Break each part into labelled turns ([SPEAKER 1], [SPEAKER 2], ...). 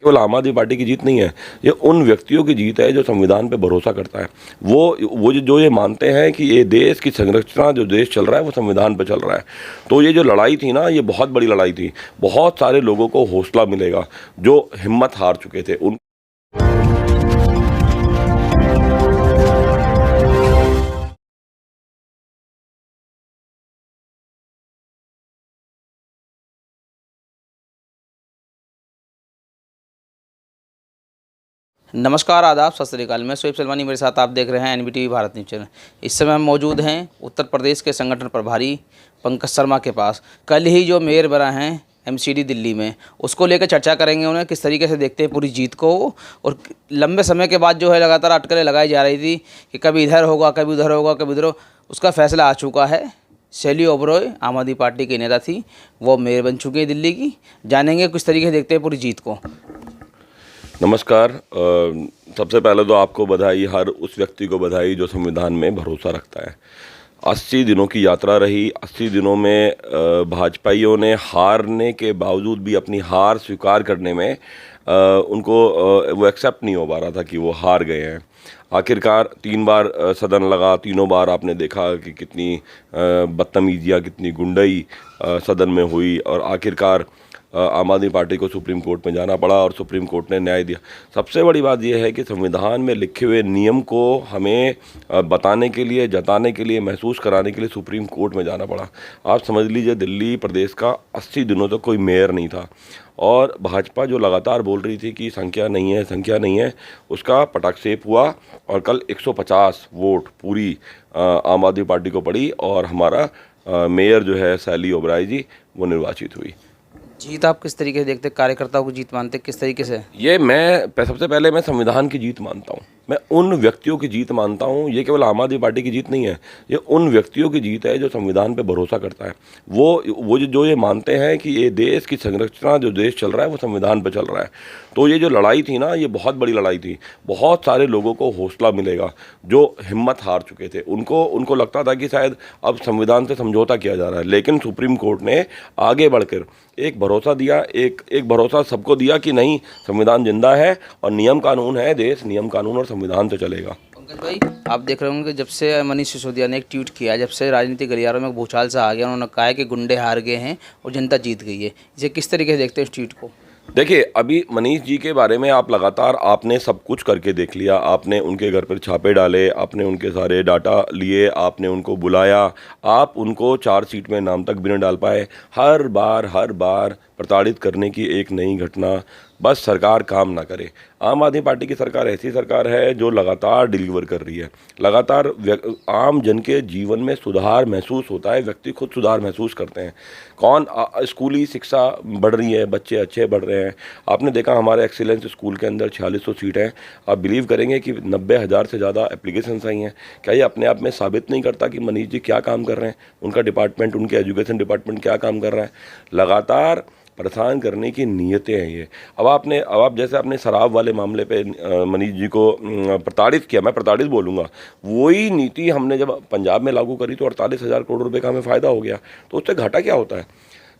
[SPEAKER 1] केवल आम आदमी पार्टी की जीत नहीं है, ये उन व्यक्तियों की जीत है जो संविधान पे भरोसा करता है। वो जो ये मानते हैं कि ये देश की संरचना, जो देश चल रहा है वो संविधान पे चल रहा है। तो ये जो लड़ाई थी ना, ये बहुत बड़ी लड़ाई थी। बहुत सारे लोगों को हौसला मिलेगा जो हिम्मत हार चुके थे उन।
[SPEAKER 2] नमस्कार, आदाब, सत श्री अकाल। मैं शोएब सलमानी, मेरे साथ आप देख रहे हैं एनबीटीवी भारत न्यूज़ चैनल। इस समय हम मौजूद हैं उत्तर प्रदेश के संगठन प्रभारी पंकज शर्मा के पास। कल ही जो मेयर बना है एमसीडी दिल्ली में, उसको लेकर चर्चा करेंगे। उन्हें किस तरीके से देखते हैं पूरी जीत को, और लंबे समय के बाद जो है लगातार अटकलें लगाई जा रही थी कि कभी इधर होगा, कभी उधर होगा, कभी उधर हो। उसका फैसला आ चुका है। शैली ओबरॉय आम आदमी पार्टी की नेता थी, वो मेयर बन चुकी है दिल्ली की। जानेंगे किस तरीके से देखते हैं पूरी जीत को।
[SPEAKER 1] नमस्कार। सबसे पहले तो आपको बधाई, हर उस व्यक्ति को बधाई जो संविधान में भरोसा रखता है। 80 दिनों की यात्रा रही। 80 दिनों में भाजपाइयों ने हारने के बावजूद भी अपनी हार स्वीकार करने में उनको वो एक्सेप्ट नहीं हो पा रहा था कि वो हार गए हैं। आखिरकार 3 बार सदन लगा, तीनों बार आपने देखा कि कितनी बदतमीजियाँ, कितनी गुंडई सदन में हुई, और आखिरकार आम आदमी पार्टी को सुप्रीम कोर्ट में जाना पड़ा और सुप्रीम कोर्ट ने न्याय दिया। सबसे बड़ी बात यह है कि संविधान में लिखे हुए नियम को हमें बताने के लिए, जताने के लिए, महसूस कराने के लिए सुप्रीम कोर्ट में जाना पड़ा। आप समझ लीजिए, दिल्ली प्रदेश का 80 दिनों तक कोई मेयर नहीं था, और भाजपा जो लगातार बोल रही थी कि संख्या नहीं है, संख्या नहीं है, उसका पटाक्षेप हुआ। और कल 150 वोट पूरी आम आदमी पार्टी को पड़ी, और हमारा मेयर जो है शैली ओबराय जी, वो निर्वाचित हुई।
[SPEAKER 2] जीत आप किस तरीके से देखते हैं? कार्यकर्ताओं की जीत मानते हैं किस तरीके से?
[SPEAKER 1] ये मैं सबसे पहले मैं संविधान की जीत मानता हूँ, मैं उन व्यक्तियों की जीत मानता हूँ। ये केवल आम आदमी पार्टी की जीत नहीं है, ये उन व्यक्तियों की जीत है जो संविधान पे भरोसा करता है। वो जो ये मानते हैं कि ये देश की संरचना, जो देश चल रहा है वो संविधान पे चल रहा है। तो ये जो लड़ाई थी ना, ये बहुत बड़ी लड़ाई थी। बहुत सारे लोगों को हौसला मिलेगा जो हिम्मत हार चुके थे। उनको लगता था कि शायद अब संविधान से समझौता किया जा रहा है, लेकिन सुप्रीम कोर्ट ने आगे बढ़कर एक भरोसा दिया, एक भरोसा सबको दिया कि नहीं, संविधान जिंदा है और नियम कानून है, देश नियम कानून और संविधान से चलेगा।
[SPEAKER 2] पंकज भाई, आप देख रहे होंगे जब से मनीष सिसोदिया ने एक ट्वीट किया, जब से राजनीतिक गलियारों में भूचाल सा आ गया, उन्होंने कहा है कि गुंडे हार गए हैं और जनता जीत गई है। इसे किस तरीके से देखते हैं इस ट्वीट को?
[SPEAKER 1] देखिए, अभी मनीष जी के बारे में आप लगातार आपने सब कुछ करके देख लिया। आपने उनके घर पर छापे डाले, आपने उनके सारे डाटा लिए, आपने उनको बुलाया, आप उनको चार्जशीट में नाम तक भी नहीं डाल पाए। हर बार प्रताड़ित करने की एक नई घटना। बस सरकार काम ना करे। आम आदमी पार्टी की सरकार ऐसी सरकार है जो लगातार डिलीवर कर रही है। लगातार आम जन के जीवन में सुधार महसूस होता है, व्यक्ति खुद सुधार महसूस करते हैं। स्कूली शिक्षा बढ़ रही है, बच्चे अच्छे बढ़ रहे हैं। आपने देखा हमारे एक्सीलेंस स्कूल के अंदर 4600 सीट हैं। आप बिलीव करेंगे कि 90,000 से ज़्यादा एप्लीकेशंस आई हैं। क्या ये अपने आप में साबित नहीं करता कि मनीष जी क्या काम कर रहे हैं, उनका डिपार्टमेंट, उनके एजुकेशन डिपार्टमेंट क्या काम कर रहा है? लगातार परेशान करने की नीयतें हैं ये। अब आप जैसे अपने शराब वाले मामले पे मनीष जी को प्रताड़ित किया, मैं प्रताड़ित बोलूँगा। वही नीति हमने जब पंजाब में लागू करी तो 48,000 करोड़ रुपए का हमें फ़ायदा हो गया। तो उससे घाटा क्या होता है?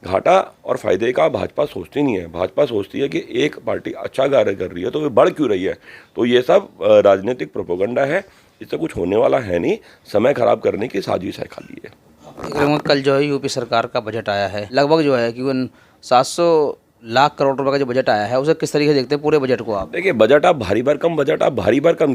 [SPEAKER 1] घाटा और फायदे का भाजपा सोचती नहीं है। भाजपा सोचती है कि एक पार्टी अच्छा कार्य कर रही है तो वे बढ़ क्यों रही है। तो ये सब राजनीतिक प्रोपेगेंडा है, इससे कुछ होने वाला है नहीं। समय खराब करने की साजिश है खाली है।
[SPEAKER 2] देख रहे होंगे कल जो है यूपी सरकार का बजट आया है, लगभग जो है कि 700 लाख करोड़ रुपए का जो बजट आया है, उसे किस तरीके से देखते हैं पूरे बजट को आप?
[SPEAKER 1] देखिए, बजट आप भारी भरकम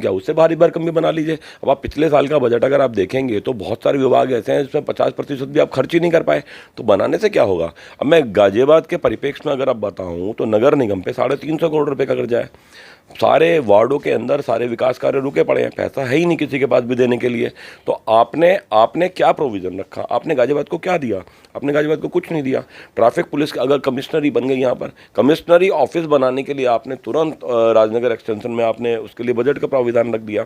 [SPEAKER 1] क्या, उससे भारी भरकम भी बना लीजिए। अब आप पिछले साल का बजट अगर आप देखेंगे तो बहुत सारे विभाग ऐसे हैं जिसमें 50% भी आप खर्च ही नहीं कर पाए। तो बनाने से क्या होगा? अब मैं गाजियाबाद के परिप्रेक्ष्य में अगर आप बताऊं तो नगर निगम पे 350 करोड़ रुपए का कर्जा है। सारे वार्डों के अंदर सारे विकास कार्य रुके पड़े हैं, पैसा है ही नहीं किसी के पास भी देने के लिए। तो आपने क्या प्रोविज़न रखा? आपने गाजियाबाद को क्या दिया? आपने गाजियाबाद को कुछ नहीं दिया। ट्रैफिक पुलिस अगर कमिश्नरी बन गई, यहाँ पर कमिश्नरी ऑफिस बनाने के लिए आपने तुरंत राजनगर एक्सटेंशन में आपने उसके लिए बजट का प्रावधान रख दिया।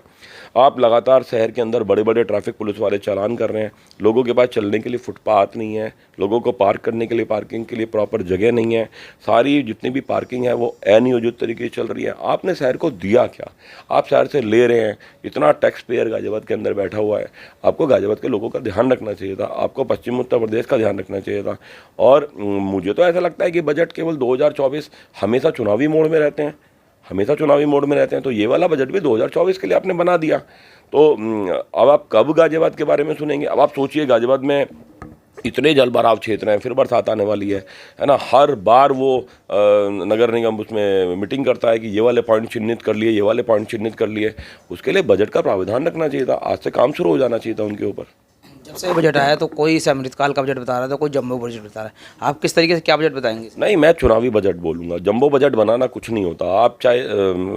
[SPEAKER 1] आप लगातार शहर के अंदर बड़े बड़े ट्रैफिक पुलिस वाले चालान कर रहे हैं। लोगों के पास चलने के लिए फुटपाथ नहीं है, लोगों को पार्क करने के लिए, पार्किंग के लिए प्रॉपर जगह नहीं है। सारी जितनी भी पार्किंग है वो अनियोजित तरीके से चल रही है। आपने शहर को दिया क्या? आप शहर से ले रहे हैं। इतना टैक्स पेयर गाजियाबाद के अंदर बैठा हुआ है। आपको गाजियाबाद के लोगों का ध्यान रखना चाहिए था, आपको पश्चिम उत्तर प्रदेश का ध्यान रखना चाहिए था। और मुझे तो ऐसा लगता है कि बजट केवल केवल 2024 हमेशा चुनावी मोड में रहते हैं, हमेशा चुनावी मोड में रहते हैं। तो ये वाला बजट भी 2024 के लिए आपने बना दिया। तो अब आप कब गाजियाबाद के बारे में सुनेंगे? अब आप सोचिए, गाजियाबाद में इतने जल भराव क्षेत्र हैं, फिर बरसात आने वाली है ना। हर बार वो नगर निगम उसमें मीटिंग करता है कि ये वाले पॉइंट चिन्हित कर लिए, ये वाले पॉइंट चिन्हित कर लिए। उसके लिए बजट का प्रावधान रखना चाहिए था, आज से काम शुरू हो जाना चाहिए था उनके ऊपर।
[SPEAKER 2] जब से बजट आया तो कोई इसे अमृतकाल का बजट बता रहा था, कोई जम्बो बजट बता रहा है। आप किस तरीके से क्या बजट बताएंगे?
[SPEAKER 1] नहीं, मैं चुनावी बजट बोलूँगा। जंबो बजट बनाना कुछ नहीं होता। आप चाहे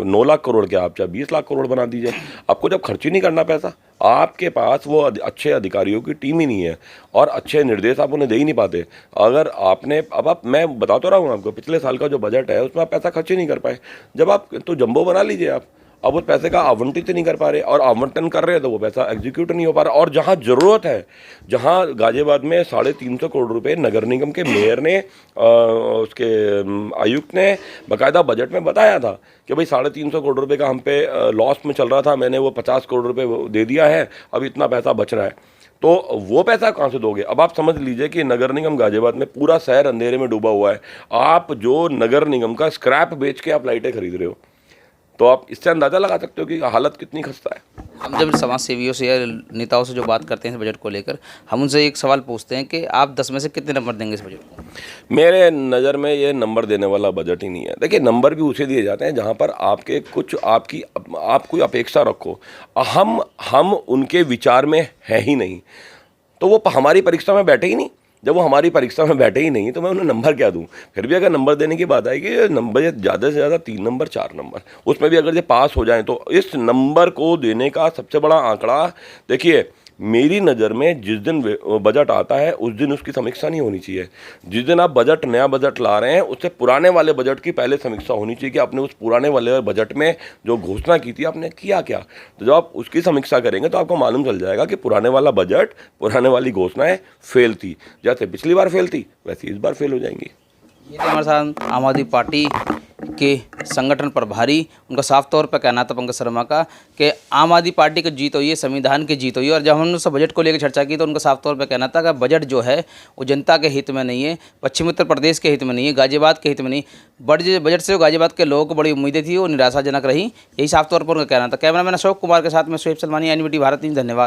[SPEAKER 1] 9 लाख करोड़ क्या, आप चाहे 20 लाख करोड़ बना दीजिए, आपको जब खर्च ही नहीं करना पैसा, आपके पास वो अच्छे अधिकारियों की टीम ही नहीं है और अच्छे निर्देश आप उन्हें दे ही नहीं पाते। अगर आपने मैं बता तो रहा हूँ आपको, पिछले साल का जो बजट है उसमें आप पैसा खर्च ही नहीं कर पाए। जब आप तो जंबो बना लीजिए आप। अब उस पैसे का आवंटित नहीं कर पा रहे, और आवंटन कर रहे हैं तो वो पैसा एग्जीक्यूट नहीं हो पा रहा। और जहाँ ज़रूरत है, जहाँ गाजियाबाद में 350 करोड़ रुपए नगर निगम के मेयर ने उसके आयुक्त ने बाकायदा बजट में बताया था कि भाई 350 करोड़ रुपए का हम पे लॉस में चल रहा था, मैंने वो 50 करोड़ रुपए दे दिया है, अब इतना पैसा बच रहा है। तो वो पैसा कहाँ से दोगे? अब आप समझ लीजिए कि नगर निगम गाजियाबाद में पूरा शहर अंधेरे में डूबा हुआ है। आप जो नगर निगम का स्क्रैप बेच के आप लाइटें खरीद रहे हो, तो आप इससे अंदाज़ा लगा सकते हो कि हालत कितनी खस्ता है।
[SPEAKER 2] हम जब समाज सेवियों से या नेताओं से जो बात करते हैं इस बजट को लेकर, हम उनसे एक सवाल पूछते हैं कि आप 10 में से कितने नंबर देंगे इस बजट को?
[SPEAKER 1] मेरे नज़र में ये नंबर देने वाला बजट ही नहीं है। देखिए, नंबर भी उसे दिए जाते हैं जहाँ पर आपके कुछ आप कोई अपेक्षा रखो। हम उनके विचार में है ही नहीं, तो वो हमारी परीक्षा में बैठे ही नहीं। जब वो हमारी परीक्षा में बैठे ही नहीं तो मैं उन्हें नंबर क्या दूं? फिर भी अगर नंबर देने की बात आएगी, नंबर ज़्यादा से ज़्यादा 3 नंबर 4 नंबर, उसमें भी अगर ये पास हो जाएं तो इस नंबर को देने का सबसे बड़ा आंकड़ा, देखिए मेरी नज़र में जिस दिन बजट आता है उस दिन उसकी समीक्षा नहीं होनी चाहिए। जिस दिन आप नया बजट ला रहे हैं उससे पुराने वाले बजट की पहले समीक्षा होनी चाहिए कि आपने उस पुराने वाले बजट में जो घोषणा की थी आपने किया क्या। तो जब आप उसकी समीक्षा करेंगे तो आपको मालूम चल जाएगा कि पुराने वाला बजट, पुराने वाली घोषणाएं फेल थी। जैसे पिछली बार फेल थी वैसे इस बार फेल हो जाएंगी।
[SPEAKER 2] ये तो हमारे साथ आम आदमी पार्टी के संगठन प्रभारी, उनका साफ तौर पर कहना था पंकज शर्मा का कि आम आदमी पार्टी की जीत हुई है, संविधान की जीत हुई है। और जब हमने उस बजट को लेकर चर्चा की तो उनका साफ तौर पर कहना था कि बजट जो है वो जनता के हित में नहीं है, पश्चिमी उत्तर प्रदेश के हित में नहीं है, गाजियाबाद के हित में नहीं। बजट से गाजियाबाद के लोगों को बड़ी उम्मीदें थी, वो निराशाजनक रही, यही साफ तौर पर उनका कहना था। कैमरामैन अशोक कुमार के साथ में शोएब सलमानी, एनबीटी भारत न्यूज़। धन्यवाद।